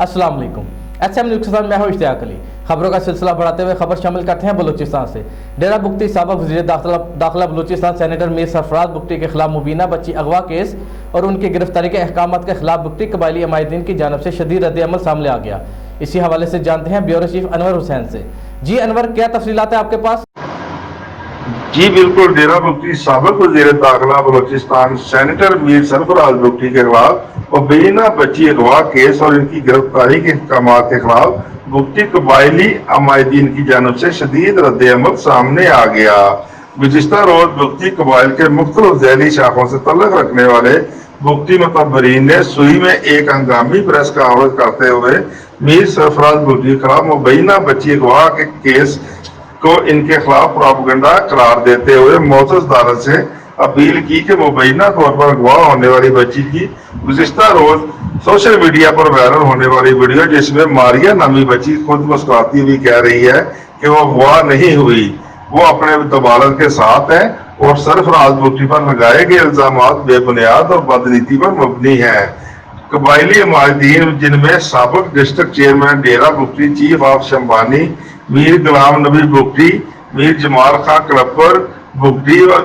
अस्सलाम वालेकुम। SM news के साथ मैं हूं इश्तियाक अली। खबरों का सिलसिला बढ़ाते हुए खबर शामिल करते हैं बलूचिस्तान से। डेरा बुगटी साबिक वज़ीर दाखिला बलूचिस्तान सेनेटर मीर सरफराज बुगटी के खिलाफ मुबीना बच्ची अगवा केस और उनकी गिरफ्तारी के अहकामात के खिलाफ बुगटी कबायली अमायदीन की जानिब से शदीद रद्द-ए-अमल सामने आ गया। इसी हवाले से जानते हैं ब्यूरो चीफ अनवर हुसैन से। जी अनवर, क्या तफसीलात है आपके पास? जी बिल्कुल, डेरा बुगटी साबिक वज़ीर दाखिला बलूचिस्तान सेनेटर मीर सरफराज बुगटी के खिलाफ मुबीना बच्ची अगवा केस और इनकी गिरफ्तारी के अहकामात के खिलाफ बुगटी कबायली अमायदीन की जानिब से शदीद रद्द-ए-अमल सामने आ गया। गुज़िश्ता रोज बुगटी कबाइल के मुख्तलिफ ज़ैली शाखों से तल्लुक़ रखने वाले बुगटी मतबरीन ने सुई में एक हंगामी प्रेस कॉन्फ्रेंस करते हुए मीर सरफराज बुगटी के खिलाफ मुबीना बच्ची अगवा के केस को इनके खिलाफ प्रोपेगेंडा करार देते हुए मोअज़्ज़ज़ अदालत से अपील की कि मुबैना तौर पर अगवा होने वाली बच्ची की गुज़िश्ता रोज सोशल मीडिया पर वायरल होने वाली वीडियो, जिसमें मारिया नामी बच्ची खुद मुस्कुराती हुई कह रही है कि वो अगवा नहीं हुई, वो अपने दबालत के साथ है और सरफराज बुगटी पर लगाए गए इल्जामात बेबुनियाद और बदनीति पर मबनी है। कबायली अमायदीन, जिनमें साबिक district chairman Dera Bugti, chief of Shambani Mir Ghulam Nabi Bugti, Mir Jamal खां क्लपर बुगटी व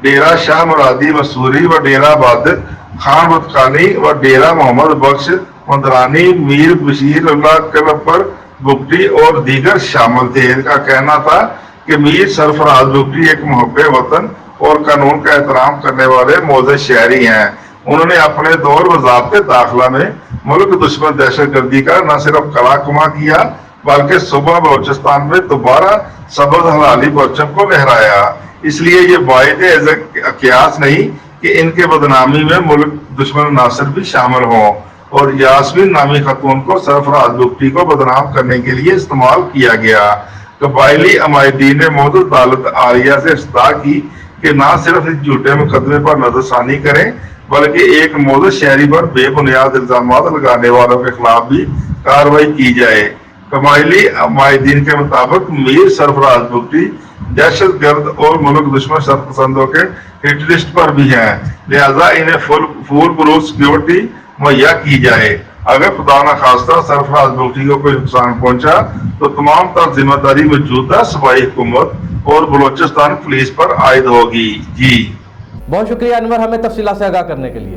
डेरा शाह मुरादी मसूरी व डेरा बादल खान बदखानी व डेरा मोहम्मद बख्श मंदरानी, मीर बशीर अल्लाह क्लपर बुगटी और दीगर शामिल थे। इनका कहना था कि मीर सरफराज बुगटी एक मुहब्बे वतन और कानून का एहतराम करने वाले मोअज़्ज़ज़ शहरी हैं। उन्होंने अपने दौर वज़ारत दाखिला में मुल्क दुश्मन दहशतगर्दी का न सिर्फ कलाकुमा किया बल्कि सुबह बलूचिस्तान में दोबारा सबज हलाली परचम को लहराया। इसलिए ये वायदे अकियास नहीं कि इनके बदनामी में मुल्क दुश्मन नासिर भी शामिल हों और यास्मीन नामी खतून को सरफराज बुगटी को बदनाम करने के लिए इस्तेमाल किया गया। कबायली अमायदीन ने मोअज़्ज़ज़ अदालत आलिया से इस्तदा की कि न सिर्फ इस झूठे मुकदमे पर नजरसानी करें बल्कि एक मोअज़्ज़ज़ शहरी पर बेबुनियाद इल्जामात लगाने वालों के खिलाफ भी कार्रवाई की जाए। कबायली अमायदीन के मुताबिक मीर सरफराज बुगटी दहशत गर्द और मुल्क दुश्मन शर्तपसंदों के हिट लिस्ट पर भी हैं, लिहाजा इन्हें फुल प्रूफ सिक्योरिटी मुहैया की जाए। अगर खुदा न खास्ता सरफराज बुगटी को कोई नुकसान पहुंचा तो तमाम तर जिम्मेदारी मौजूदा सूबाई हुकूमत और बलूचिस्तान पुलिस पर आयद होगी। जी बहुत शुक्रिया अनवर, हमें तफसीलात से आगाह करने के लिए।